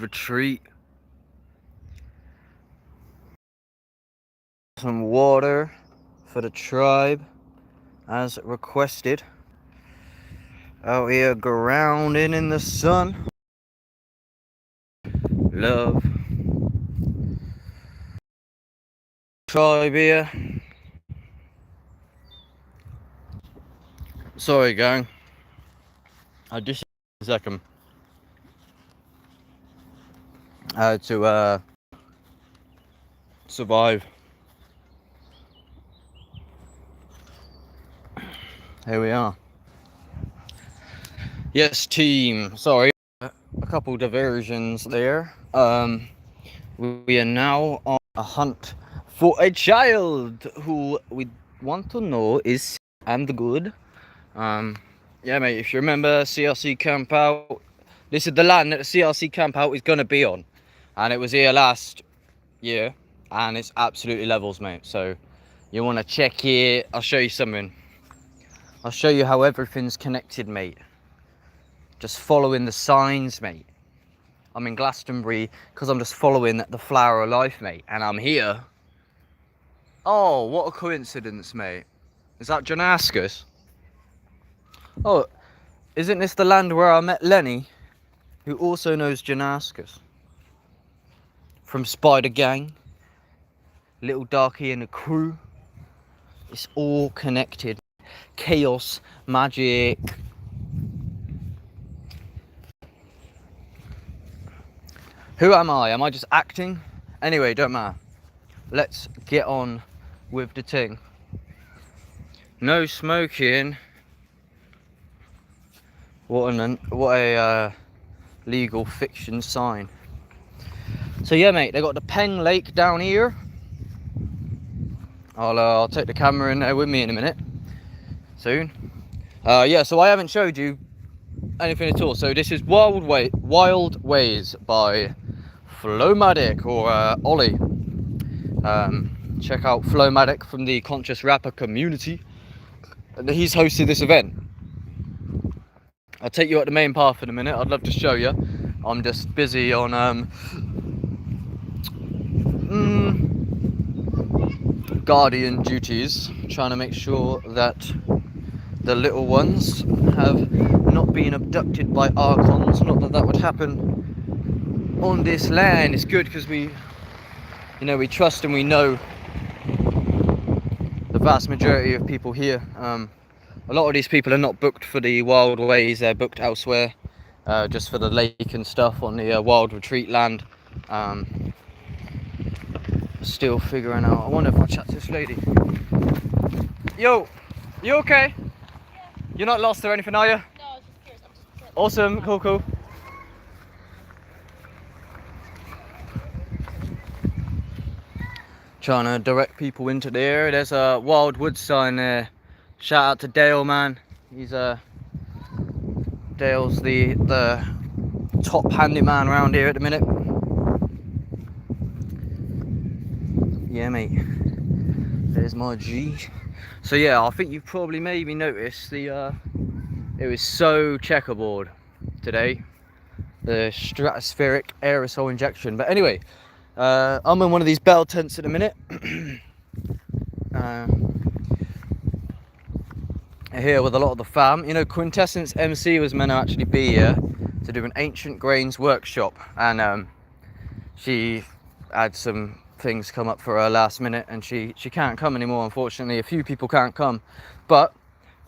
retreat. Some water for the tribe as requested. Out here grounding in the sun. Love. Tribe here. Sorry, gang. I just a second. I had to survive. Here we are. Yes, team. Sorry, a couple diversions there. We are now on a hunt for a child who we want to know is and good. Yeah, mate. If you remember CRC camp out, this is the land that the CRC camp out is gonna be on, and it was here last year, and it's absolutely levels, mate. So you want to check it. I'll show you something. I'll show you how everything's connected, mate. Just following the signs, mate. I'm in Glastonbury because I'm just following the flower of life, mate. And I'm here. Oh, what a coincidence, mate. Is that Jonascus? Oh, isn't this the land where I met Lenny, who also knows Jonascus? From Spider Gang, Little Darky and the crew. It's all connected. Chaos, magic. Who am I? Am I just acting? Anyway, don't matter. Let's get on with the thing. No smoking. What a legal fiction sign. So yeah, mate, they got the Peng Lake down here. I'll take the camera in there with me in a minute. Soon. Yeah, so I haven't showed you anything at all. So this is Wild Ways by Flowmatic or Ollie. Check out Flowmatic from the Conscious Rapper community. He's hosted this event. I'll take you at the main path in a minute. I'd love to show you. I'm just busy on guardian duties, trying to make sure that the little ones have not been abducted by Archons. Not that that would happen on this land. It's good because we trust and we know the vast majority of people here. A lot of these people are not booked for the Wild Ways, they're booked elsewhere, just for the lake and stuff on the Wild Retreat land. Still figuring out. I wonder if I chat to this lady. Yo, you okay? Yeah. You're not lost or anything, are you? No, I was just curious. I'm just awesome, cool. Trying to direct people into there. There's a Wild Woods sign there. Shout out to Dale, man. He's Dale's the top handyman around here at the minute. Yeah, mate. There's my G. So yeah, I think you've probably maybe noticed it was so checkerboard today. The stratospheric aerosol injection. But anyway, I'm in one of these bell tents at the minute. Here with a lot of the fam. You know, Quintessence MC was meant to actually be here to do an Ancient Grains workshop, and she had some things come up for her last minute, and she can't come anymore, unfortunately. A few people can't come, but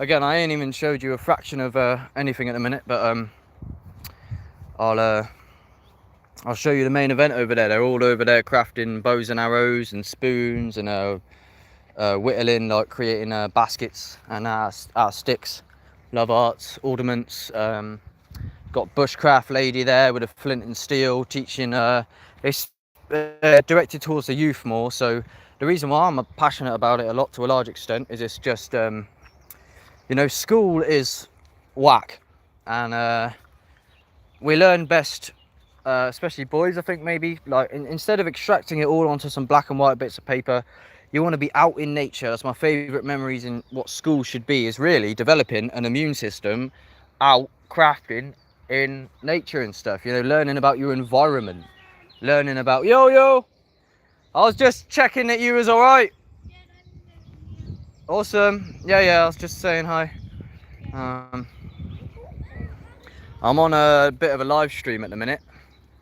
again, I ain't even showed you a fraction of anything at the minute. But I'll show you the main event over there. They're all over there crafting bows and arrows and spoons and whittling, like creating baskets and sticks, love arts, ornaments. Got bushcraft lady there with a flint and steel teaching. It's directed towards the youth more. So the reason why I'm passionate about it a lot, to a large extent, is it's just school is whack, and we learn best, especially boys, I think, maybe, like instead of extracting it all onto some black and white bits of paper, you want to be out in nature. That's my favorite memories in what school should be, is really developing an immune system, out crafting, in nature and stuff, you know, learning about your environment, learning about, yo, I was just checking that you was all right. Awesome. Yeah, I was just saying hi. Um, I'm on a bit of a live stream at the minute.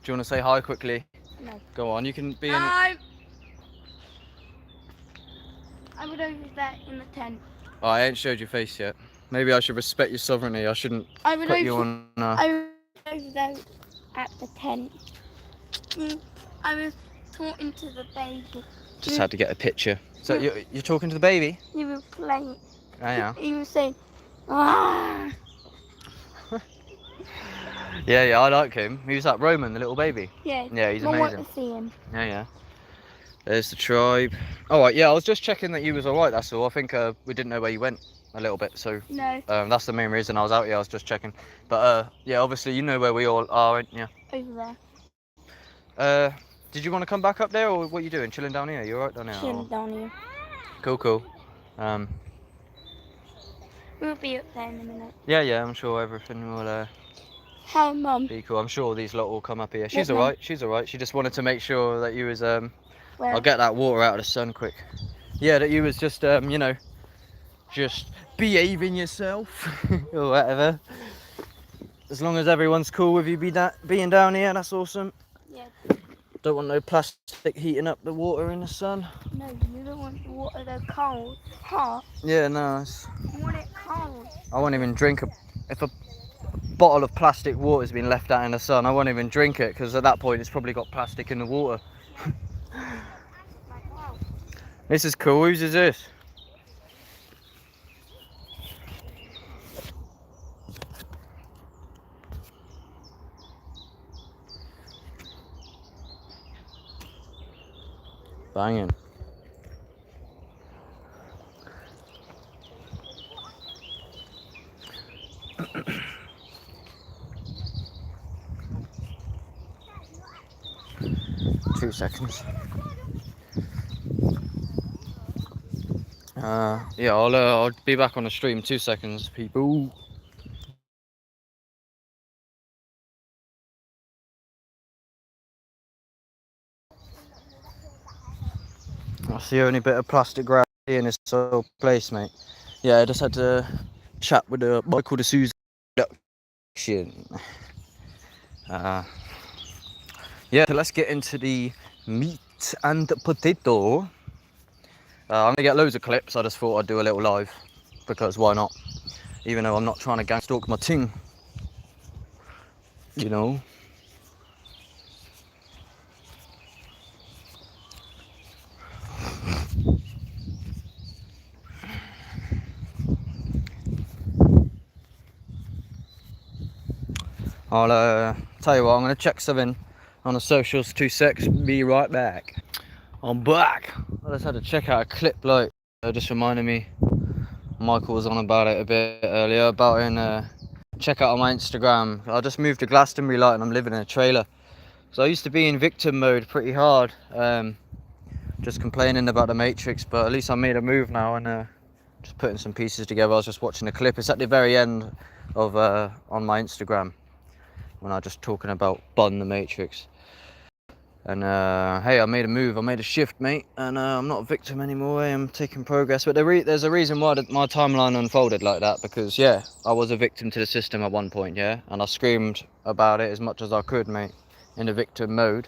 Do you want to say hi quickly? No. Go on, you can be in. I'm over there in the tent. Oh, I ain't showed your face yet. Maybe I should respect your sovereignty. I shouldn't put you on. I was over there at the tent. I was talking to the baby. Just had to get a picture. So you're talking to the baby? You were playing. Oh, yeah. He was saying, ah. Yeah, I like him. Who's that, Roman, the little baby? Yeah. Yeah, he's Mum amazing. wanted to see him. Yeah. There's the tribe. Alright, yeah, I was just checking that you was alright, that's all. I think we didn't know where you went a little bit, so No. that's the main reason I was out here. I was just checking. But yeah, obviously you know where we all are, ain't you? Over there. Did you want to come back up there, or what are you doing? Chilling down here? You alright down here? Chilling down here. Cool. We'll be up there in a minute. Yeah, I'm sure everything will Hi, Mum. be cool. I'm sure these lot will come up here. She's Yes, alright. She's alright. She just wanted to make sure that you was Well, I'll get that water out of the sun quick. Yeah, that you was just you know, just behaving yourself or whatever. As long as everyone's cool with you being down here, that's awesome. Yeah. Don't want no plastic heating up the water in the sun. No, you don't want the water though cold. Hot. Yeah, no. You want it cold. I won't even drink if a bottle of plastic water's been left out in the sun. I won't even drink it, because at that point it's probably got plastic in the water. This is cool. Whose is this? Banging. Two seconds. Yeah, I'll be back on the stream. 2 seconds, people. That's the only bit of plastic gravity in this whole place, mate. Yeah, I just had to chat with the Michael D'Souza production. Yeah, so let's get into the meat and potato. I'm gonna get loads of clips. I just thought I'd do a little live, because why not? Even though I'm not trying to gang stalk my ting, you know. I'll tell you what, I'm gonna check something on the socials. 2 secs, be right back. I'm back. I just had to check out a clip, like, just reminded me, Michael was on about it a bit earlier, about check out on my Instagram. I just moved to Glastonbury, like, and I'm living in a trailer. So I used to be in victim mode pretty hard, just complaining about the Matrix, but at least I made a move now, and just putting some pieces together. I was just watching a clip. It's at the very end of on my Instagram, when I was just talking about Bun the Matrix. And hey, I made a move, I made a shift, mate, and I'm not a victim anymore. I am taking progress. But there's a reason why my timeline unfolded like that, because yeah, I was a victim to the system at one point, yeah, and I screamed about it as much as I could, mate, in the victim mode.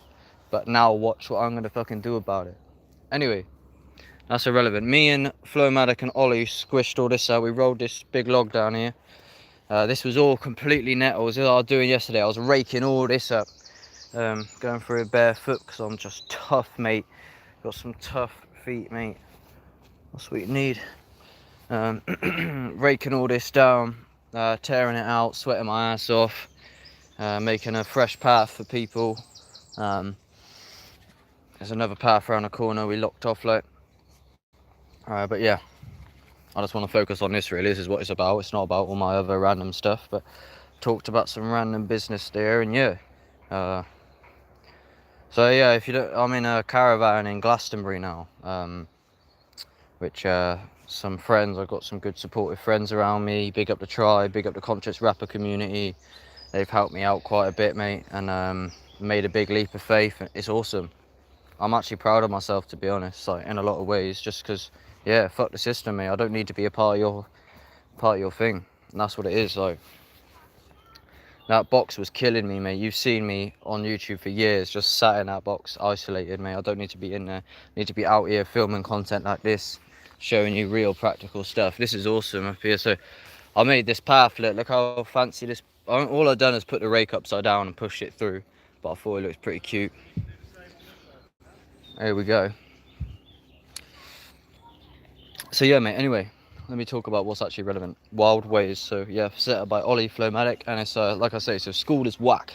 But now watch what I'm gonna fucking do about it. Anyway, that's irrelevant. Me and Flowmatic and Ollie squished all this out. We rolled this big log down here. This was all completely nettles. As I was doing yesterday, I was raking all this up. Going through it barefoot, because I'm just tough, mate. Got some tough feet, mate. That's what you need. Raking all this down, tearing it out, sweating my ass off, making a fresh path for people. There's another path around the corner we locked off, like. But yeah, I just want to focus on this, really. This is what it's about. It's not about all my other random stuff, but talked about some random business there, and yeah. So yeah, if you don't, I'm in a caravan in Glastonbury now, which some friends, I've got some good supportive friends around me. Big up the tribe, big up the conscious rapper community. they've helped me out quite a bit, mate, and made a big leap of faith. It's awesome. I'm actually proud of myself, to be honest, like in a lot of ways, just because, yeah, fuck the system, mate. I don't need to be a part of your thing, and that's what it is. Like, that box was killing me, mate. You've seen me on YouTube for years, just sat in that box, isolated, mate. I don't need to be in there. I need to be out here filming content like this, showing you real practical stuff. This is awesome up here. So I made this path. Look how fancy this. All I've done is put the rake upside down and push it through, but I thought it looks pretty cute. There we go. So yeah, mate, anyway, let me talk about what's actually relevant. Wild Ways. So yeah, set up by Ollie Flowmatic, and it's like I say, so school is whack.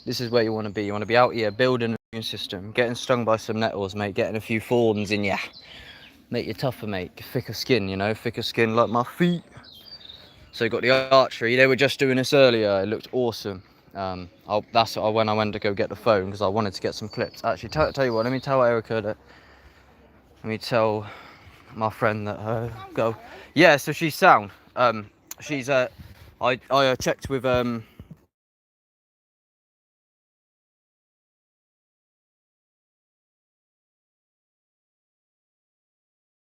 This is where you want to be. You want to be out here building an immune system, getting stung by some nettles, mate, getting a few thorns in ya. Make you tougher, mate. Thicker skin, you know, thicker skin like my feet. So you got the archery. They were just doing this earlier. It looked awesome. That's when I went to go get the phone, because I wanted to get some clips. Actually, tell you what, let me tell Erica that. Let me tell my friend that her go. Yeah, so she's sound. She's I checked with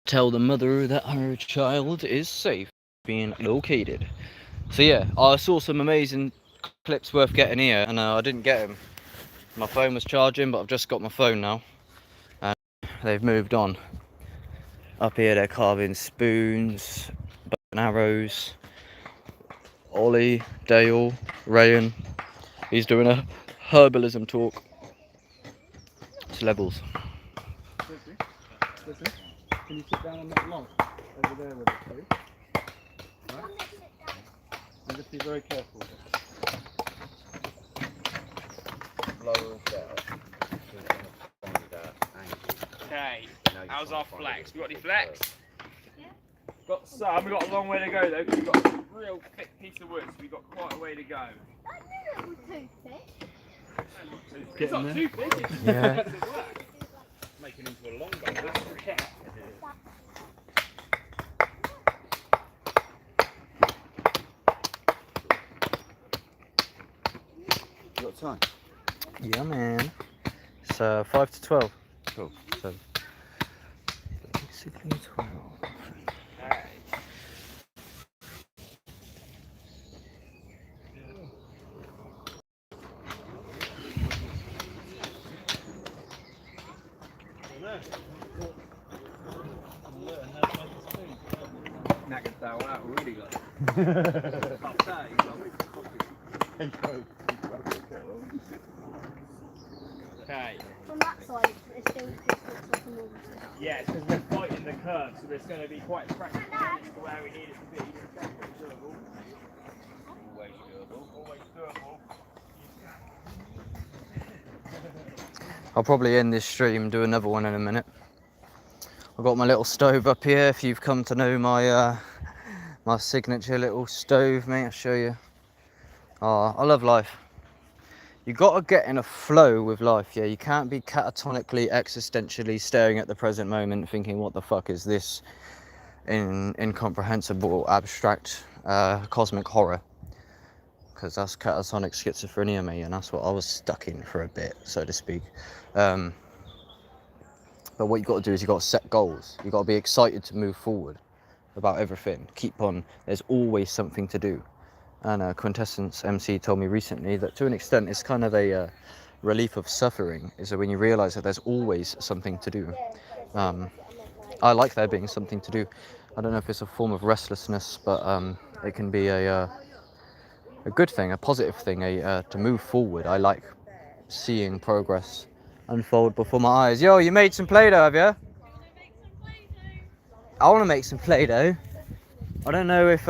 tell the mother that her child is safe being located. So yeah, I saw some amazing clips worth getting here, and I didn't get them. My phone was charging, but I've just got my phone now, and they've moved on. Up here they're carving spoons, bow and arrows. Ollie, Dale, Rayan, he's doing a herbalism talk. It's levels. Listen, can you sit down on that log over there with us, please? Right? And just be very careful with it. Okay, how's our flex? We got any flex? Yeah. Got some. We got a long way to go though, because we've got a real thick piece of wood, so we've got quite a way to go. It's not too thick. It's just Yeah. making into a long bow. That's okay. You got time? Yeah, man. It's 5 to 12. Cool. So basically 12. Knackered that one out really good. Okay. From that side, it still just looks like a normal step. Yeah, it's because we're fighting the curve, so it's going to be quite practical to where we need it to be. It's definitely doable. Always doable. Always doable. I'll probably end this stream, do another one in a minute. I've got my little stove up here. If you've come to know my my signature little stove, mate, I'll show you. Oh, I love life. You got to get in a flow with life, yeah. You can't be catatonically, existentially staring at the present moment, thinking, "What the fuck is this?" Incomprehensible, abstract, cosmic horror. Because that's catatonic schizophrenia, mate, and that's what I was stuck in for a bit, so to speak. But what you got to do is you got to set goals. You got to be excited to move forward about everything. Keep on. There's always something to do. And Quintessence MC told me recently that to an extent it's kind of a relief of suffering, is that when you realise that there's always something to do. I like there being something to do. I don't know if it's a form of restlessness, but it can be a good thing, a positive thing, to move forward. I like seeing progress unfold before my eyes. Yo, you made some Play-Doh, have you? I want to make some Play-Doh. I don't know if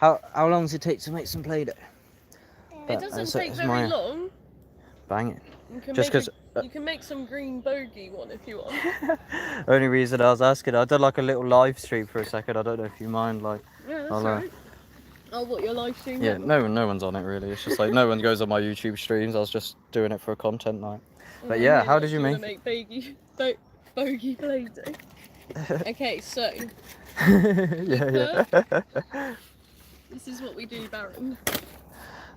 how long does it take to make some Play-Doh? It doesn't take very long. Bang it. You can Just make 'cause, you can make some green bogey one if you want. only reason I was asking, I did like a little live stream for a second. I don't know if you mind, like. Yeah, that's I'll, right. Oh, what, your live stream? Yeah, no one's on it really. It's just like no one goes on my YouTube streams. I was just doing it for a content night. But yeah, how did you make make bogey Play-Doh? Okay, so yeah. This is what we do, Baron.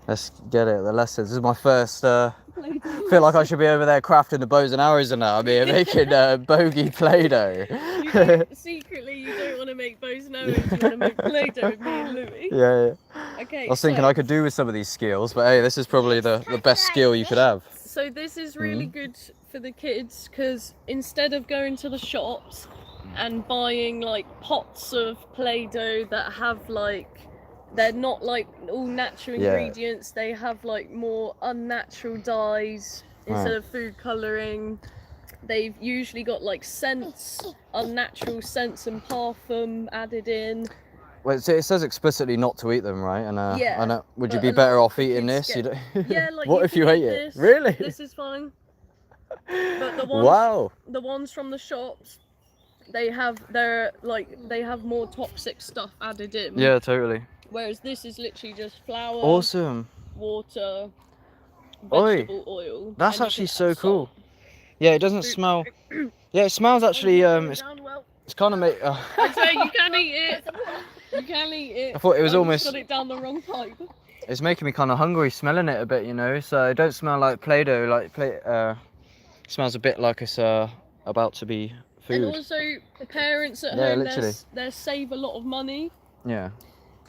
Let's get it. The lessons. This is my first. Feel like I should be over there crafting the bows and arrows and that. I mean, making bogey Play-Doh. Secretly, you don't want to make bows and arrows. You want to make Play-Doh with me and Louis. Yeah. Okay. I was thinking I could do with some of these skills, but hey, this is probably the best skill you could have. So this is really good for the kids because instead of going to the shops and buying like pots of Play-Doh that have like, they're not like all natural ingredients, they have like more unnatural dyes instead of food colouring. They've usually got like scents, unnatural scents and parfum added in. Well, it says explicitly not to eat them, right? And Yeah, I know, would you but be a better lot off of eating kids this? You get- don't... Yeah, like What if you can ate eat it? this, Really? This is fine. But the ones, Wow. the ones from the shops, they have more toxic stuff added in. Yeah, totally. Whereas this is literally just flour, Awesome. water, Oi, vegetable oil. that's and you actually can so add cool. salt. Yeah, it doesn't smell. Yeah, it smells actually. It's kind of make. I say you can eat it. You can eat it. I thought it was I just almost. got it down the wrong pipe. It's making me kind of hungry smelling it a bit, you know. So it don't smell like Play-Doh. It smells a bit like it's about to be And food. also, parents at Yeah, home, literally. they save a lot of money Yeah.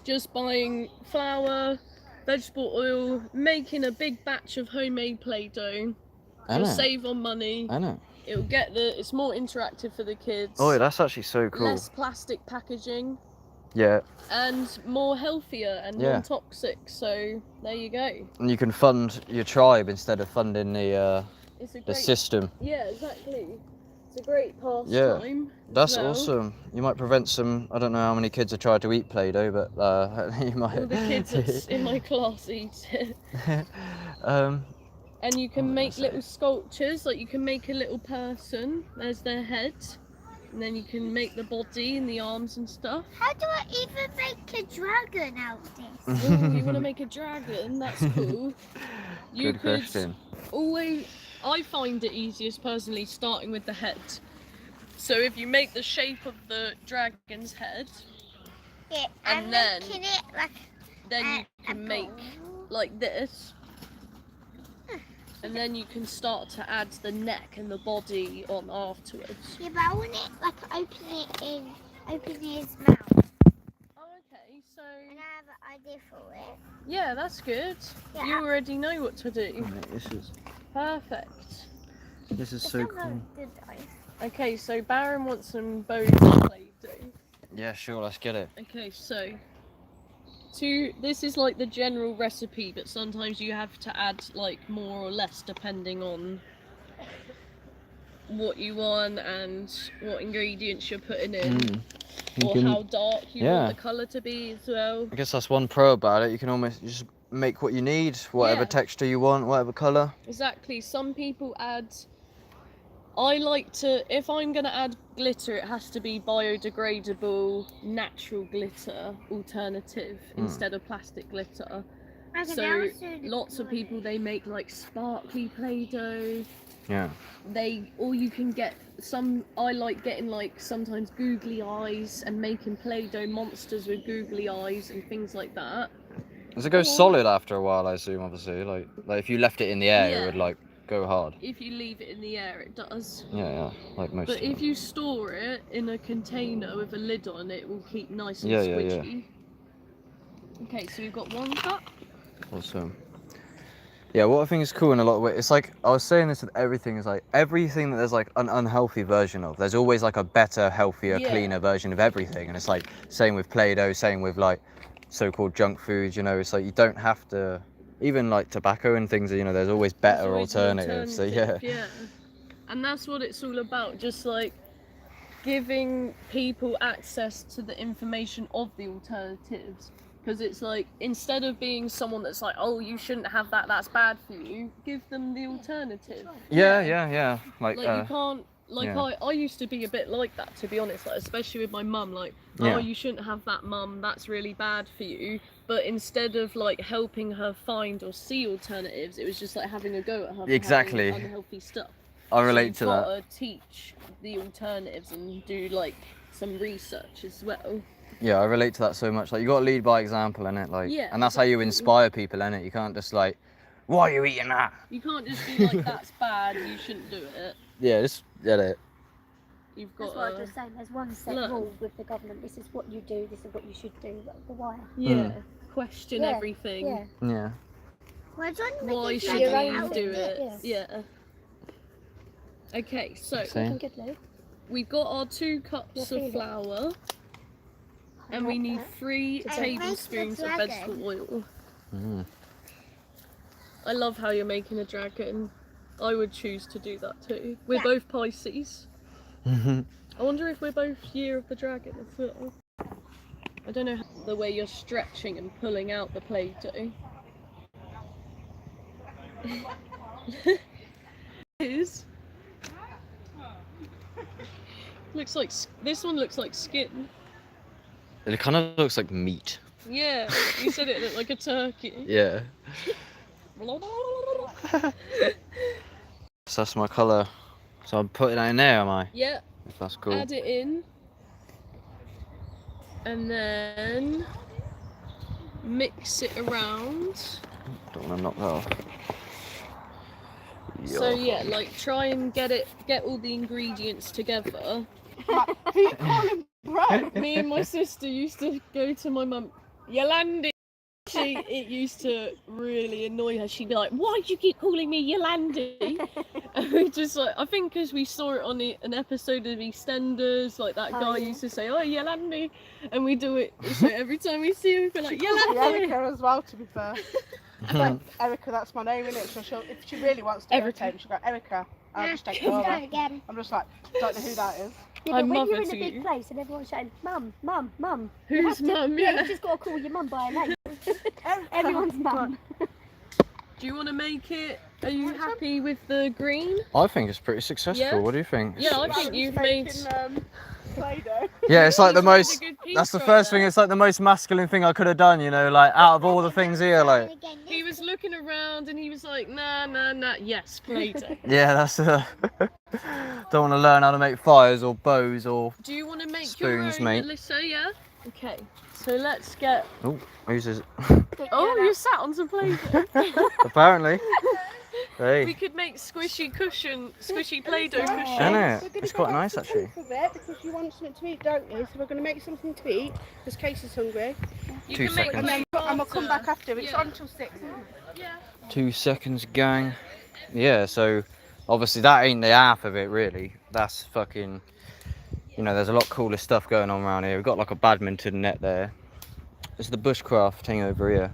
just buying flour, vegetable oil, making a big batch of homemade Play-Doh. I You'll know. save on money. I know. It'll get it's more interactive for the kids. Oh, that's actually so cool. Less plastic packaging Yeah, and more healthier and Yeah. non-toxic. So there you go. and you can fund your tribe instead of funding the It's a great system. Yeah, exactly. It's a great pastime. Yeah, That's well. awesome. You might prevent some. I don't know how many kids have tried to eat Play-Doh, but you might. All the kids that's in my class eat it. And you can make little sculptures, like you can make a little person, there's their head, and then you can make the body and the arms and stuff. How do I even make a dragon out of this? Oh, you want to make a dragon? That's cool. You Good could question. always, I find it easiest personally starting with the head. So if you make the shape of the dragon's head, Yeah, And I'm then- making it like then you a can make ball. like this. And then you can start to add the neck and the body on afterwards. Yeah, but I want it like open his mouth. Oh, okay, so And I have an idea for it. yeah, that's good. Yeah, You already know what to do. Perfect. This is it's so not cool. good though. Okay, so Baron wants some bows Play-Doh. Yeah, sure. Let's get it. Okay, so this is like the general recipe, but sometimes you have to add like more or less depending on what you want and what ingredients you're putting in, You or can- how dark you yeah. want the colour to be as well. I guess that's one pro about it. You can almost just make what you need, whatever Yeah. texture you want, whatever color. Exactly. Some people add. I like to, if I'm gonna add glitter, it has to be biodegradable, natural glitter alternative instead of plastic glitter. I can So also lots of people, they make like sparkly Play-Doh. Yeah. Or you can get some. I like getting like sometimes googly eyes and making Play-Doh monsters with googly eyes and things like that. Does it go solid after a while? I assume, obviously. Like if you left it in the air, Yeah. it would like go hard. If you leave it in the air, it does. Yeah, like most. But of if them. you store it in a container with a lid on it, will keep nice and Yeah, yeah, squidgy. Okay, so we've got 1 cup. Awesome. Yeah, what I think is cool in a lot of ways, it's like, I was saying this with everything, is like, everything that there's like an unhealthy version of, there's always like a better, healthier, Yeah. cleaner version of everything. And it's like, same with Play-Doh, same with like, so-called junk foods, you know, it's like, you don't have to, even like tobacco and things, you know, there's always better There's always an alternatives. So yeah. alternative, yeah. And that's what it's all about, just like giving people access to the information of the alternatives. Because it's like, instead of being someone that's like, oh, you shouldn't have that, that's bad for you, give them the alternative. Yeah. Like, Like you can't, like yeah. I used to be a bit like that, to be honest, like, especially with my mum, like, Yeah. oh, you shouldn't have that, mum, that's really bad for you. But instead of like helping her find or see alternatives, it was just like having a go at her for Exactly. having unhealthy stuff. I relate so you've to that. gotta teach the alternatives and do like some research as well. Yeah, I relate to that so much. Like, you got to lead by example, innit? Like, Yeah, and that's how you inspire people, innit? You can't just like, why are you eating that? You can't just be like, that's bad, you shouldn't do it. Yeah, just get it. You've That's got what I to, was just saying. There's one set learn. rule with the government. This is what you do. This is what you should do. But why? yeah, question Yeah, everything. Yeah. Yeah. Why should your you own do thing, it? Yeah. Okay, so See? Looking good, Lou. we've got our 2 cups You'll of feel it. flour, I and we like need that. 3 It makes tablespoons the of dragon. vegetable oil. Mm. I love how you're making a dragon. I would choose to do that too. We're both Pisces. I wonder if we're both Year of the Dragon as well. I don't know the way you're stretching and pulling out the Play-Doh. Is looks like this one looks like skin. It kind of looks like meat. Yeah, you said it looked like a turkey. Yeah. So that's my colour. So I'm putting that in there, am I? Yeah, If that's cool. add it in. And then mix it around. Don't want to knock that off. So yeah, like try and get all the ingredients together. Me and my sister used to go to my mum, Yolandi. It used to really annoy her. She'd be like, "Why do you keep calling me Yolandi?" And we just like, I think because we saw it on an episode of EastEnders, like that guy yeah. used to say, "Oh, Yolandi," and we do it. So every time we see him, we feel like Yolandi. Erica as well, to be fair. Like, Erica, that's my name, innit? So if she really wants to Erica. irritate me, she'll go, Erica. I'll just take it Let's over. go again. I'm just like, don't know who that is. Yeah, I'm but when mother you're in a to big you. place and everyone's shouting, "Mum, Mum, Mum," you Who's have to- mum? Yeah, Yeah. you just got to call your mum by her name. Erica. Everyone's mum. Do you want to make it? Are you happy with the green? I think it's pretty successful. Yeah? What do you think? Yeah, I think you've made. Play-Doh. Yeah, it's like the You've made a most. good piece That's the right first there. thing. It's like the most masculine thing I could have done. You know, like out of all the things here, like. He was looking around and he was like, nah, nah, nah. Yes, Play-Doh. Yeah, that's. Don't want to learn how to make fires or bows or. Do you want to make Spoons, your own, mate. Alyssa? Yeah. Okay. So let's get. Oh, who's this? Oh, you sat on some Play-Doh. Apparently. We Hey. could make squishy Play-Doh cushion. Isn't it? We're gonna It's go quite back nice to actually. talk a bit because you want something to eat, don't you? So we're going to make something to eat because Casey's hungry. You 2 can make seconds. them And we'll come back after. It's Yeah. on till 6. Isn't it? Yeah. 2 seconds, gang. Yeah, so obviously that ain't the half of it, really. That's fucking. You know, there's a lot cooler stuff going on around here. We've got like a badminton net there. It's the bushcraft thing over here.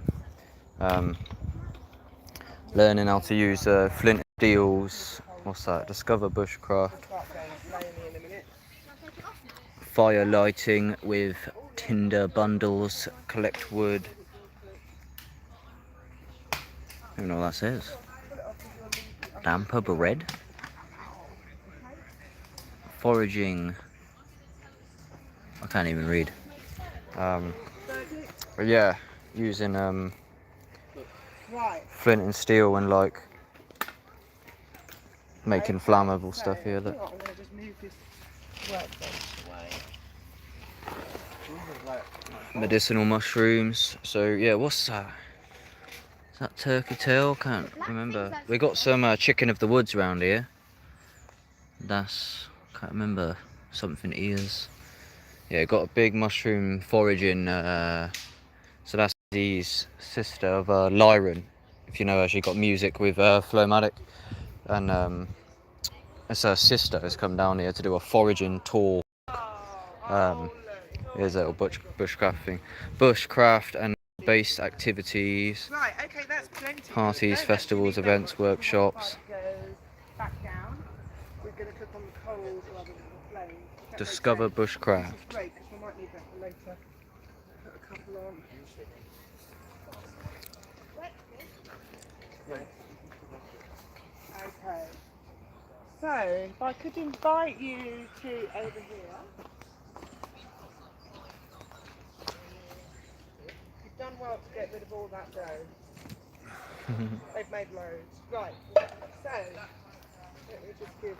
Learning how to use flint and steels. What's that? Discover bushcraft. Fire lighting with tinder bundles. Collect wood. I don't know what that says. Damper bread. Foraging. I can't even read. But yeah, using Right. flint and steel and like making flammable stuff here. Look. I'm going to just move this workbench away. Medicinal mushrooms. So yeah, what's that? Is that turkey tail? Can't remember. We got some chicken of the woods around here. Can't remember something ears. Yeah, got a big mushroom foraging. So that's Dee's sister of Lyron. If you know her, she got music with Flowmatic, and it's her sister has come down here to do a foraging tour. Here's a little bushcraft thing, bushcraft and based activities, Right, okay, that's plenty. parties, Let's festivals, actually events, make that workshops. go back down. We're going to cook on the coals rather than the flames. If that makes Discover sense. bushcraft. This is great because we might need that for later. Put a couple on. Okay. So, if I could invite you to over here. You've done well to get rid of all that dough. They've made loads. Right. So, let me just give.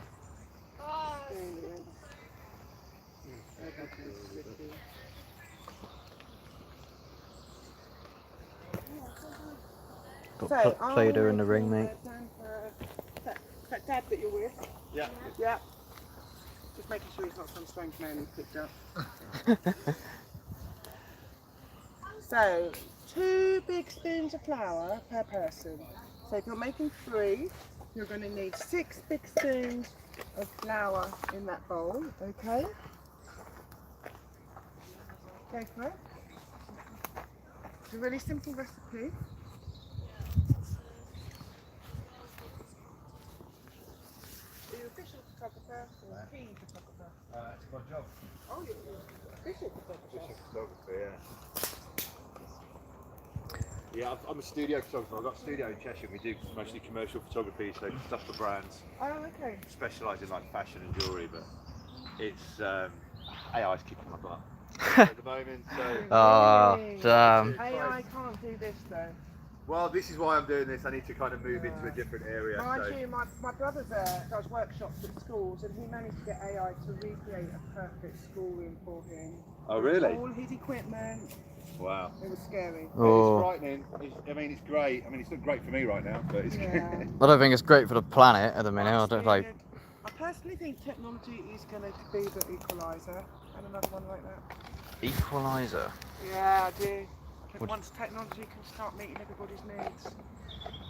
Got So, Play-Doh in the ring, mate. Is that Dad that you're with? Yeah. Yeah. Just making sure he's not some strange man who's picked up. So, 2 big spoons of flour per person. So if you're making 3, you're going to need 6 big spoons of flour in that bowl, okay? Go for it. It's a really simple recipe. Are you a official photographer or a key photographer? It's my job. Oh, you're official photographer. Photographer, yeah. Yeah, I'm a studio photographer. I've got a studio in Cheshire. We do mostly commercial photography, so stuff for brands. Oh, okay. Specialise in like fashion and jewellery, but it's AI's kicking my butt at the moment. So, Oh, damn. AI can't do this though. well, this is why I'm doing this. I need to kind of move into a different area. Mind So. you, my brother does workshops at schools, and he managed to get AI to recreate a perfect schoolroom for him. Oh, really? All his equipment. Wow. It was scary. Oh. It's frightening. I mean, it's great. I mean, it's not great for me right now, but it's Yeah. I don't think it's great for the planet at the minute. I don't like. I personally think technology is going to be the equaliser, and another one like that. Equalizer. Yeah, I do. I think Would- once technology can start meeting everybody's needs,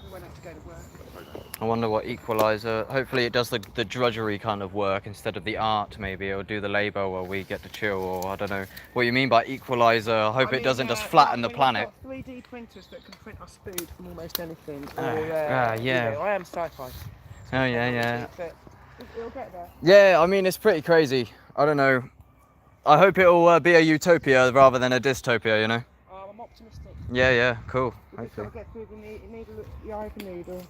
we won't have to go to work. I wonder what equalizer. Hopefully, it does the drudgery kind of work instead of the art. Maybe it'll do the labour while we get to chill, or I don't know what you mean by equalizer. I hope it doesn't just flatten the like planet. when you've got 3D printers that can print us food from almost anything. Ah, or, yeah. you know, I am sci-fi. Oh yeah. But it'll get there. Yeah, I mean it's pretty crazy. I don't know. I hope it'll be a utopia rather than a dystopia. You know. I'm optimistic. Yeah. Cool. We just Hopefully. got to get through the needle, the eye of the needle.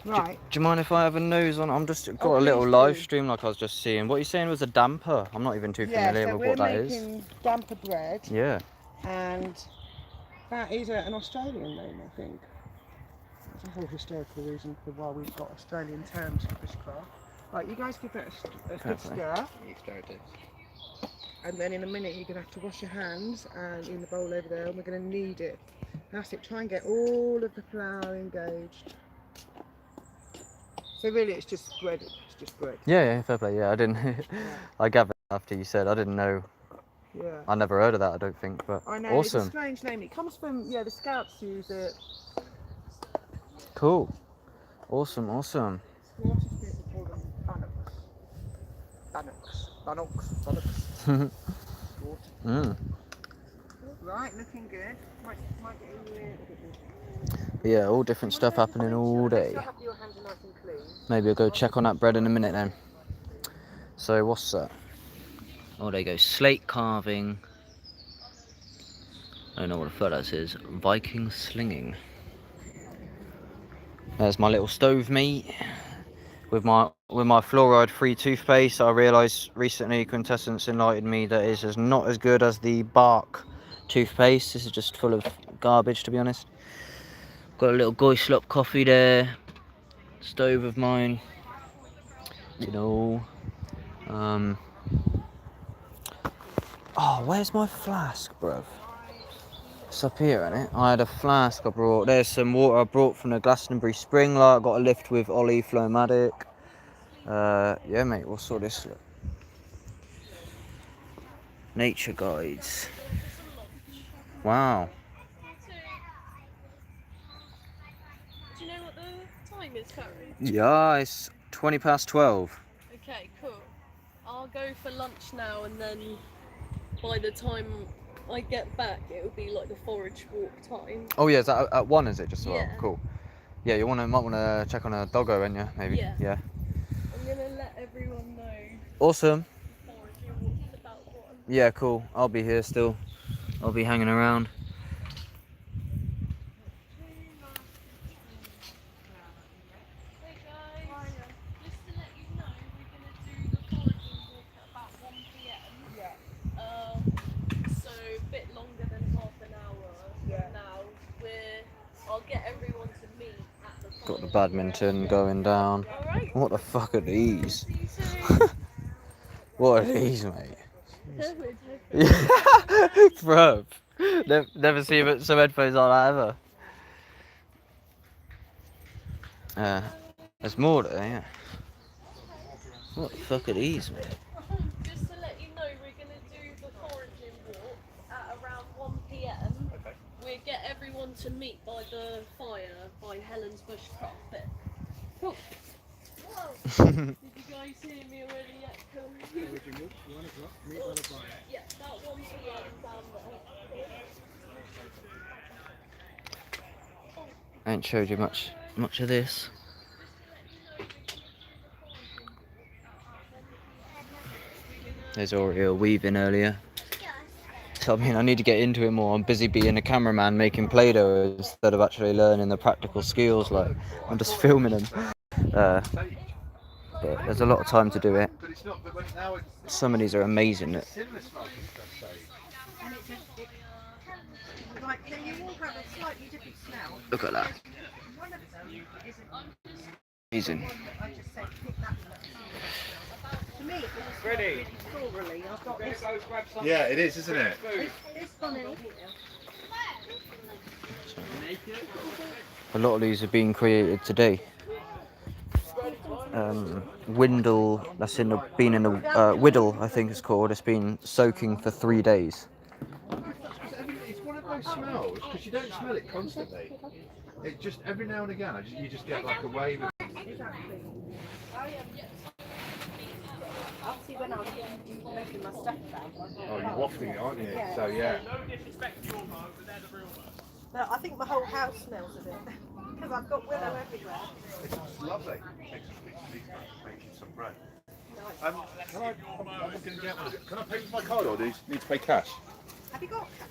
Right. Do you mind if I have a nose on? I'm just got Oh, a little please live do. stream like I was just seeing. What are you saying was a damper? I'm not even too Yeah, familiar so with we're what that is. making damper bread, Yeah. and that is an Australian name, I think. There's a whole historical reason for why we've got Australian terms for this craft. Right, you guys give that a good Carefully. stir, and then in a minute you're going to have to wash your hands and in the bowl over there, and we're going to knead it. That's it. Try and get all of the flour engaged. So really, it's just bread. It's just bread. Yeah, fair play. Yeah, I didn't. I gathered after you said. I didn't know. Yeah. I never heard of that. I don't think. But I know. It's a awesome. strange name. It comes from the Scouts use it. Cool. Awesome. Water people call them bannocks. Water. Right, looking good. Might get a little bit more. Yeah, all different stuff happening all day. Make sure your hands are nice and clean. Maybe I'll go check on that bread in a minute then. So what's that? Oh, there you go. Slate carving. I don't know what the fuck that is. Viking slinging. There's my little stove meat with my fluoride-free toothpaste. I realised recently Quintessence enlightened me that it is not as good as the Bark toothpaste. This is just full of garbage, to be honest. Got a little Goislop coffee there. Stove of mine. You know. Oh, where's my flask, bruv? It's up here, isn't it? I had a flask I brought. There's some water I brought from the Glastonbury Spring Light. I got a lift with Ollie Flowmatic. Yeah, mate, we'll sort this. Nature guides. Wow. Do you know what the time is, Harry? Yeah, it's 12:20. Okay, cool. I'll go for lunch now, and then by the time I get back, it'll be like the forage walk time. Oh yeah, is that at 1, is it? Just Yeah. cool. Yeah, you might wanna check on a doggo, ain't you? Maybe. Yeah. I'm gonna let everyone know Awesome. the foraging walk's about 1. Yeah, cool. I'll be here still. I'll be hanging around. Hey guys, just to let you know, we're gonna do the foraging walk at about 1 p.m. Yeah. So a bit longer than half an hour Yeah. now. I'll get everyone to meet at the Got the foraging badminton going down. walk. Alright. What the fuck are these? See you soon. What are these, mate? We're taking- Bruv. Never seen some headphones like that ever. There's more there, yeah. What the fuck are these, man? Just to let you know, we're going to do the foraging walk at around 1 p.m. Okay. We'll get everyone to meet by the fire by Helen's Bushcraft Pit. Cool. Did you guys hear me already yet? Cool. Yeah, about 1 p.m. down there. I ain't showed you much of this. There's Oreo weaving earlier. So I mean, I need to get into it more. I'm busy being a cameraman making Play-Doh instead of actually learning the practical skills. Like, I'm just filming them. But there's a lot of time to do it. But it's not. But when now it's Some of these are amazing. similar smoking stuff. Like, they all have a slightly different smell. Look at that. One of them isn't Amazing. I just said pick that one. To me, it was Ready? florally. I've got this. Go grab some Yeah, it is, isn't it? food. This one is. A lot of these have been created today. Windle, that's been in the Whittle, I think it's called. It's been soaking for 3 days. It's one of those smells because you don't smell it constantly. It just every now and again, you just get like a wave of. Obviously, when I was making my stuff down. Oh, you're wafting it, aren't you? So yeah. No disrespect to your mum, but they're the real ones. But I think my whole house smells of it because I've got willow everywhere. It's lovely. Making some bread. Can I pay with my card or do you need to pay cash? Have you got cash?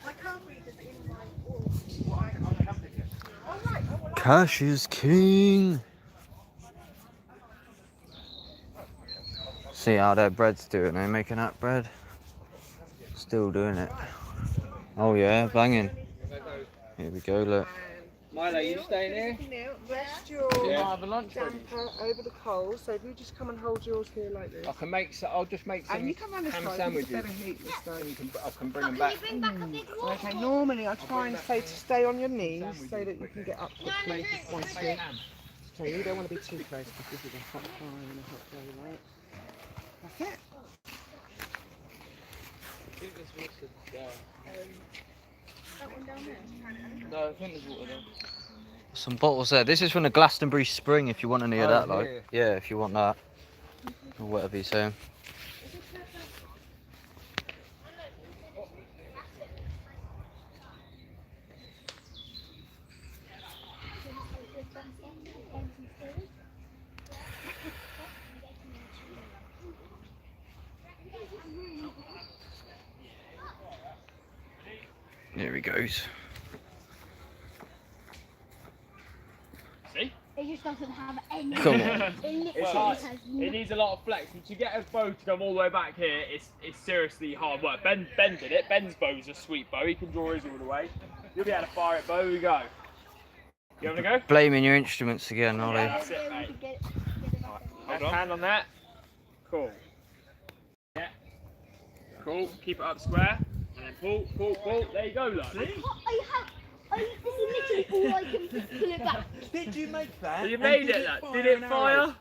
My card reader's in my wall. Oh, right. Oh, well, Cash is king. See how their bread's doing. They're making that bread. Still doing it. Oh yeah, banging. Here we go. Look. Milo, you staying here? Now, rest your Have a lunch. damper over the coals. So if you just come and hold yours here like this. I can make. I'll just make some. And you come around this ham side, sandwiches. it's better heat this side. I can bring them back. Okay, normally I try and say to stay on your knees so that you can get up quickly once you. So you don't want to be too close because this is a hot fire and a hot day, right? That's it. No, I think there's water there. Some bottles there. This is from the Glastonbury Spring. If you want any of that, like, here. yeah, if you want that, or whatever you say. There he goes. See? It just doesn't have any. Come on. It literally It's hard. has It needs a lot of flex. And to get a bow to come all the way back here, it's seriously hard work. Ben did it. Ben's bow's a sweet bow. He can draw his all the way. You'll be able to fire it. Bow, we go. You want to go? Blaming your instruments again, Ollie. Yeah, that's it, mate. Left hand on that. Cool. Yeah. Cool. Keep it up square. And then pull. There you go, look. See? This is literally all I can pull it back. Did you make that? So you And made it, look. Did it an fire? arrow?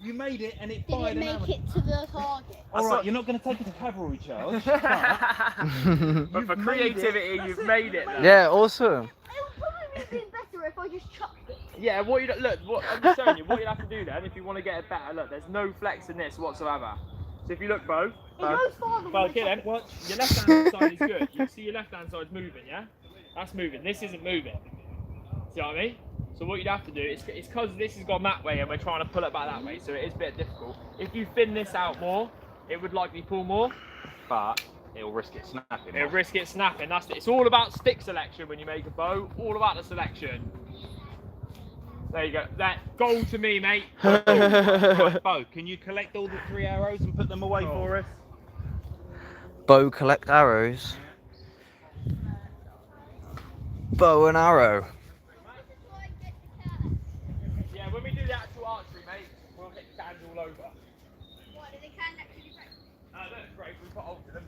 You made it and it Did fired it an arrow. make it to the target? Alright, you're not going to take it to cavalry charge. But for creativity, you've made it. Look. Yeah, awesome. It would probably have been better if I just chucked it. Yeah, what you look, what I'm just showing you, what you have to do then, if you want to get it better, look, there's no flex in this whatsoever. So if you look, Bo, It goes farther. well, when okay I then, watch. Your left hand side is good. You see your left hand side's moving, yeah? That's moving. This isn't moving. See what I mean? So what you'd have to do, it's because this has gone that way and we're trying to pull it back that way, so it is a bit difficult. If you thin this out more, it would likely pull more, but It'll risk it snapping. it'll risk it snapping. It's all about stick selection when you make a bow, all about the selection. There you go. That goal to me, mate. Right, Bo, can you collect all the 3 arrows and put them away for us? Bow collect arrows. Bow and arrow. Yeah, when we do the actual archery, mate, we'll hit cans all over. What, did they can actually break? Look, great. We put holes in them.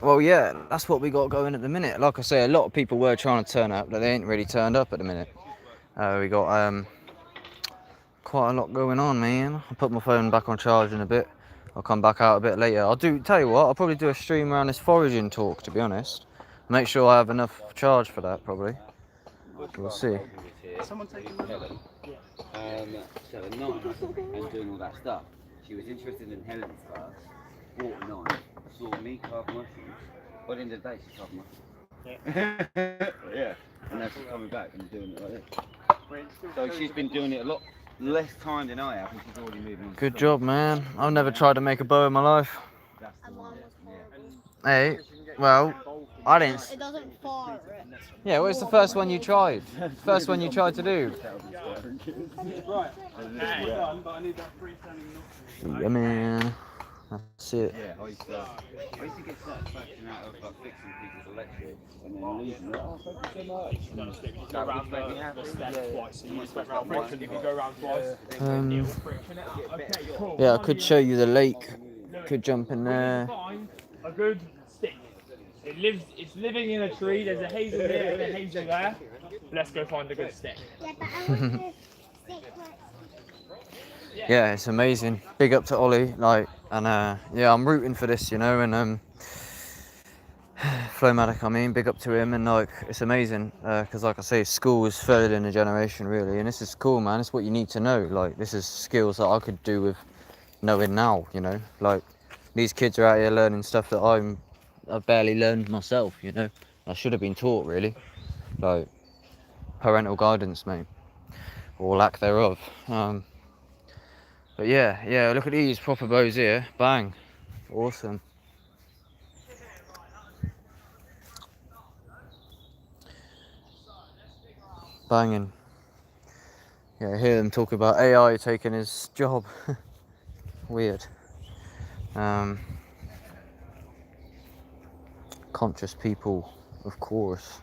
Well, yeah, that's what we got going at the minute. Like I say, a lot of people were trying to turn up, but they ain't really turned up at the minute. We got quite a lot going on, man. I'll put my phone back on charge in a bit. I'll come back out a bit later. Tell you what, I'll probably do a stream around this foraging talk, to be honest. Make sure I have enough charge for that, probably. We'll see. Someone taking my Helen. So at 9 and doing all that stuff. She was interested in Helen's class, bought a knife, saw me carve mushrooms. By the end of the day, she carved mushrooms. Yeah. And now she's coming back and doing it like this. So she's been doing it a lot less time than I have, and she's already moving on. Good job, man. I've never tried to make a bow in my life. That's the one. Hey, well, I didn't. It doesn't fart. Yeah, what's the first one you tried? First one you tried to do? Yeah, man. That's it. Yeah, I used to get satisfaction out of like fixing people's electrics and then losing it. Oh, thank you so much. Go around the step twice. So you just went round friction. If you go round twice, okay, cool. Yeah, I could show you the lake. Could jump in there. Find a good stick. It's living in a tree. There's a hazel here and a hazel there. Let's go find a good stick. Yeah, but I want to stick like. Yeah, it's amazing. Big up to Ollie, and yeah, I'm rooting for this, and Flowmatic, I mean, big up to him, and it's amazing, because like I say, school is further in a generation, really, and this is cool, man. It's what you need to know. This is skills that I could do with knowing now, these kids are out here learning stuff that I've barely learned myself, I should have been taught, really, parental guidance, mate, or lack thereof. But yeah, look at these proper bows here. Bang. Awesome. Banging. Yeah, I hear them talk about AI taking his job. Weird. Conscious people, of course.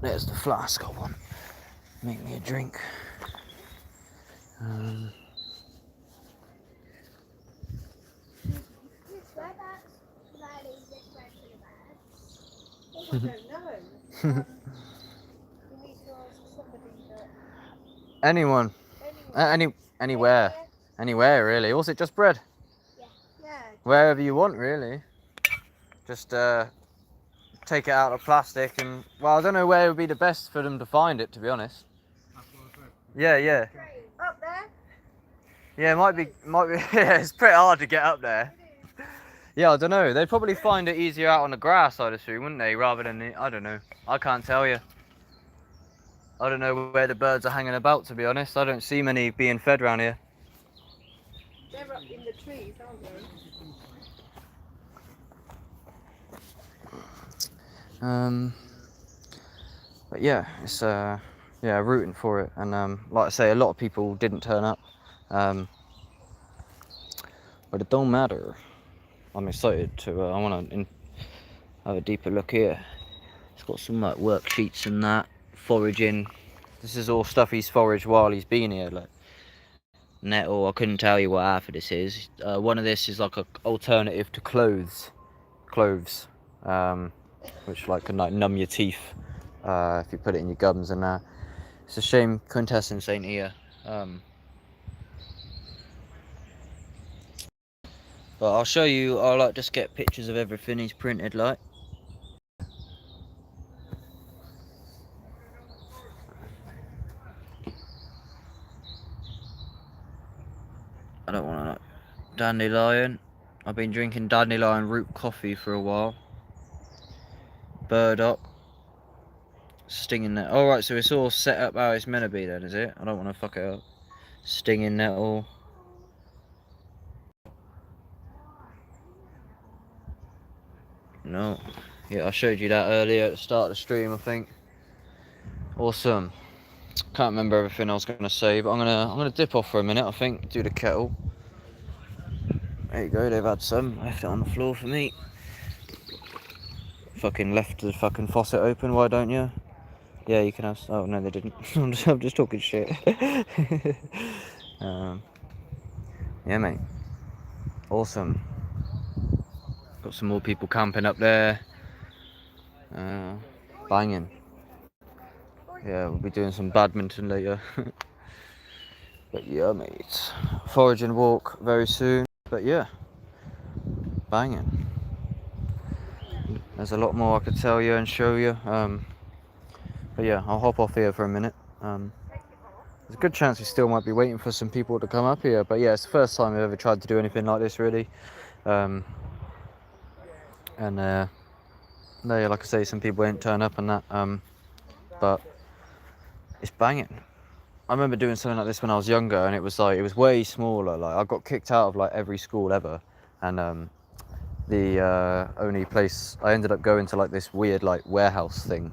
There's the flask I want. Make me a drink. Anyone. Anywhere. Anywhere, really. Or is it just bread? Yeah. Wherever you want, really. Just take it out of plastic and, well, I don't know where would be the best for them to find it, to be honest. Yeah. Up there? Yeah, it might be, yeah, it's pretty hard to get up there. Yeah, I don't know. They'd probably find it easier out on the grass, I'd assume, wouldn't they, rather than I don't know. I can't tell you. I don't know where the birds are hanging about, to be honest. I don't see many being fed around here. They're up in the trees, aren't they? But yeah, it's yeah, rooting for it, and like I say, a lot of people didn't turn up, but it don't matter. I'm excited to. I want to have a deeper look here. It's got some worksheets and that foraging. This is all stuff he's foraged while he's been here, nettle. I couldn't tell you what half of this is. One of this is like an alternative to cloves, which can numb your teeth if you put it in your gums and that. It's a shame Quintessence ain't here. But I'll show you. I'll just get pictures of everything he's printed, I don't want to. Dandelion. I've been drinking dandelion root coffee for a while. Burdock. Stinging nettle. Alright, so it's all set up how it's meant to be then, is it? I don't want to fuck it up. Stinging nettle. No. Yeah, I showed you that earlier at the start of the stream, I think. Awesome. Can't remember everything I was gonna say, but I'm gonna dip off for a minute, I think, do the kettle. There you go, they've had some. Left it on the floor for me. Fucking left the fucking faucet open, why don't you? Yeah, you can have. Oh no, they didn't. I'm just talking shit. Yeah, Yeah, mate. Awesome. Got some more people camping up there. Banging. Yeah, we'll be doing some badminton later. But yeah, mate. Foraging walk very soon. But yeah, banging. There's a lot more I could tell you and show you. But yeah, I'll hop off here for a minute. There's a good chance we still might be waiting for some people to come up here. But yeah, it's the first time I've ever tried to do anything like this, really. No, like I say, some people ain't turn up and that. But it's banging. I remember doing something like this when I was younger, and it was way smaller. Like I got kicked out of like every school ever, and the only place I ended up going to like this weird like warehouse thing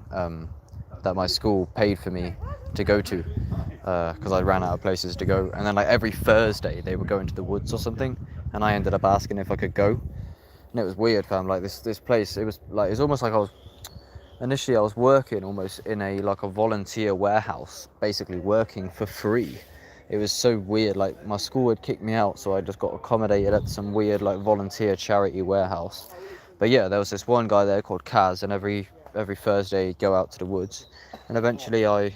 that my school paid for me to go to because I ran out of places to go. And then like every Thursday they were going to the woods or something, and I ended up asking if I could go. And it was weird, fam. Like this place, it was almost like initially I was working almost in a volunteer warehouse, basically working for free. It was so weird. Like my school had kicked me out, so I just got accommodated at some weird like volunteer charity warehouse. But yeah, there was this one guy there called Kaz, and every Thursday he'd go out to the woods. And eventually I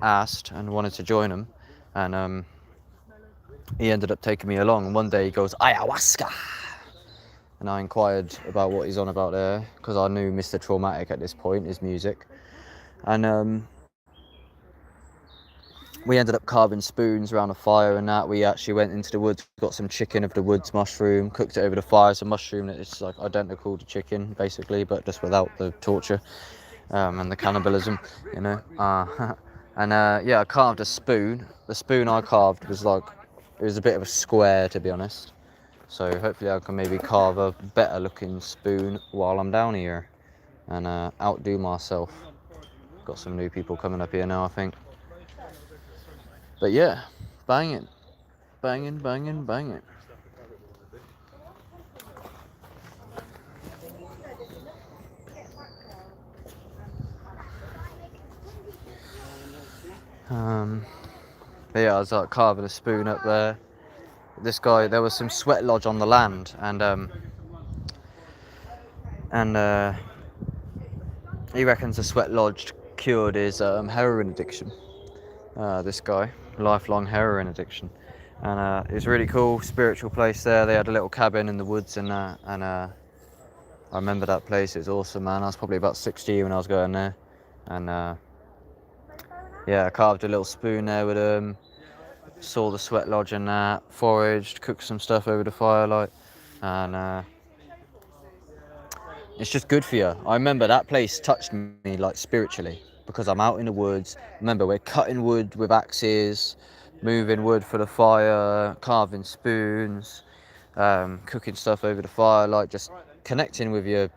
asked and wanted to join him, and he ended up taking me along. And one day he goes, ayahuasca. And I inquired about what he's on about there, because I knew Mr. Traumatic at this point, his music. And we ended up carving spoons around a fire and that. We actually went into the woods, got some chicken of the woods mushroom, cooked it over the fire. It's a mushroom that is like identical to chicken, basically, but just without the torture and the cannibalism, you know. Yeah, I carved a spoon. The spoon I carved was it was a bit of a square, to be honest. So hopefully I can maybe carve a better looking spoon while I'm down here and outdo myself. Got some new people coming up here now, I think. But yeah, banging. Banging, banging, banging. But yeah, I was like carving a spoon up there. This guy, there was some sweat lodge on the land, and he reckons the sweat lodge cured his heroin addiction. This guy, lifelong heroin addiction, and it was a really cool spiritual place there. They had a little cabin in the woods, and I remember that place. It was awesome, man. I was probably about 16 when I was going there, and yeah, I carved a little spoon there with him. Saw the sweat lodge and that, foraged, cooked some stuff over the firelight, and it's just good for you. I remember that place touched me like spiritually, because I'm out in the woods. Remember, we're cutting wood with axes, moving wood for the fire, carving spoons, cooking stuff over the firelight, just connecting with your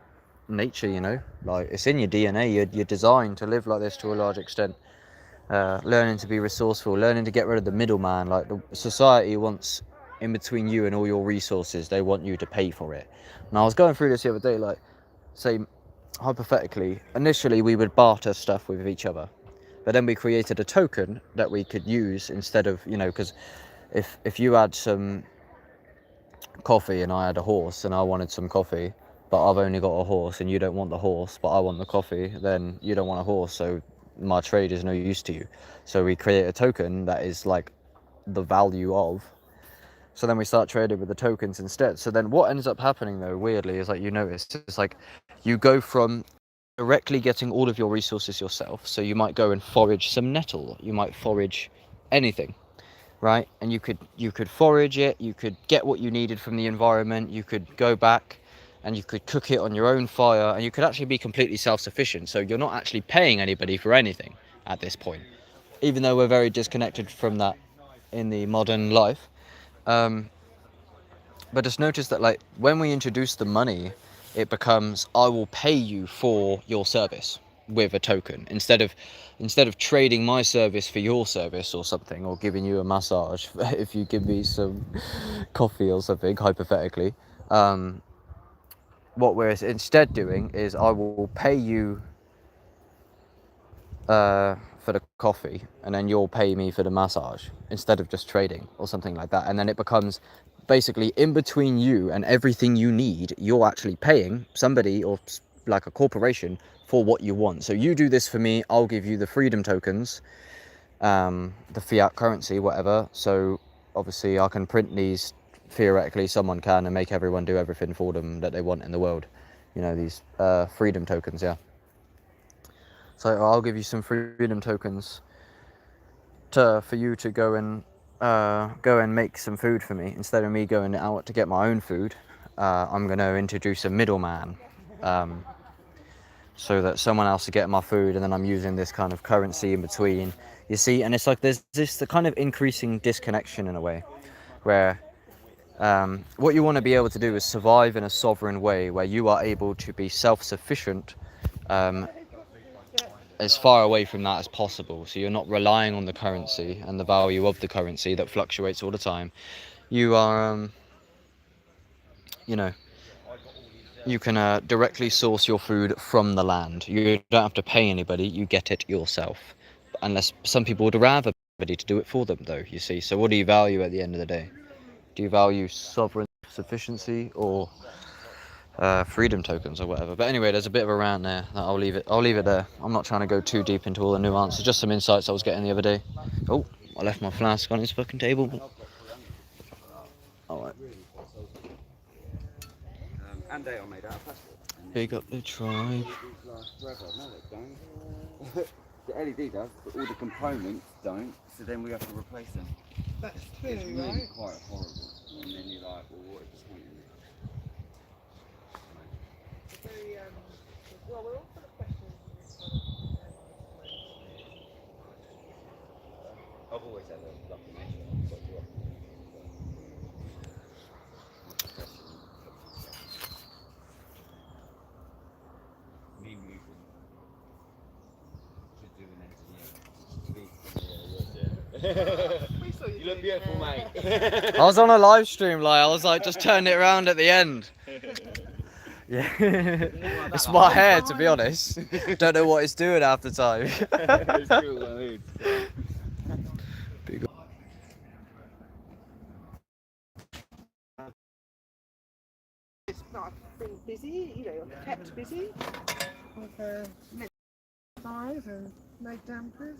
nature, you know. Like, it's in your DNA. You're designed to live like this to a large extent. Learning to be resourceful, learning to get rid of the middleman. Like, the society wants in between you and all your resources. They want you to pay for it. And I was going through this the other day, like, say, hypothetically, initially we would barter stuff with each other, but then we created a token that we could use instead of, you know, because if you had some coffee and I had a horse and I wanted some coffee, but I've only got a horse and you don't want the horse, but I want the coffee, then you don't want a horse, so my trade is no use to you. So we create a token that is like the value of. So then we start trading with the tokens instead. So then what ends up happening, though, weirdly, is like, you notice, it's like you go from directly getting all of your resources yourself. So you might go and forage some nettle, you might forage anything, right? And you could forage it, you could get what you needed from the environment, you could go back and you could cook it on your own fire, and you could actually be completely self-sufficient. So you're not actually paying anybody for anything at this point, even though we're very disconnected from that in the modern life. But just notice that, like, when we introduce the money, it becomes, I will pay you for your service with a token, instead of trading my service for your service or something, or giving you a massage if you give me some coffee or something, hypothetically. What we're instead doing is, I will pay you for the coffee, and then you'll pay me for the massage, instead of just trading or something like that. And then it becomes basically in between you and everything you need, you're actually paying somebody or like a corporation for what you want. So you do this for me, I'll give you the freedom tokens, the fiat currency, whatever. So obviously I can print these, theoretically someone can, and make everyone do everything for them that they want in the world. You know, these freedom tokens, yeah. So I'll give you some freedom tokens for you to go and make some food for me. Instead of me going out to get my own food, I'm going to introduce a middleman, so that someone else is getting my food, and then I'm using this kind of currency in between. You see, and it's like there's the kind of increasing disconnection in a way, where what you want to be able to do is survive in a sovereign way, where you are able to be self-sufficient, as far away from that as possible. So you're not relying on the currency and the value of the currency that fluctuates all the time. You are, you know, you can directly source your food from the land. You don't have to pay anybody, you get it yourself. Unless some people would rather somebody to do it for them, though, you see. So what do you value at the end of the day? Do you value sovereign sufficiency or freedom tokens or whatever? But anyway, there's a bit of a rant there. I'll leave it there. I'm not trying to go too deep into all the nuances, just some insights I was getting the other day. Oh, I left my flask on his fucking table. Alright. And they are made out of plastic. Big up the tribe. Last forever. No, they don't. The LED does, but all the components don't, so then we have to replace them. That's true, It's really right? quite horrible. And then you're like, well, what is the point in it? Well, we're all full of questions. I've always had a lucky nature. Me moving to do an engineer. You look beautiful, mate. I was on a live stream, like I was like just turning it around at the end. Yeah, it's my hair, to be honest. Don't know what it's doing half the time. Big up. It's not been busy, you know, kept busy with mince pies and made dampers.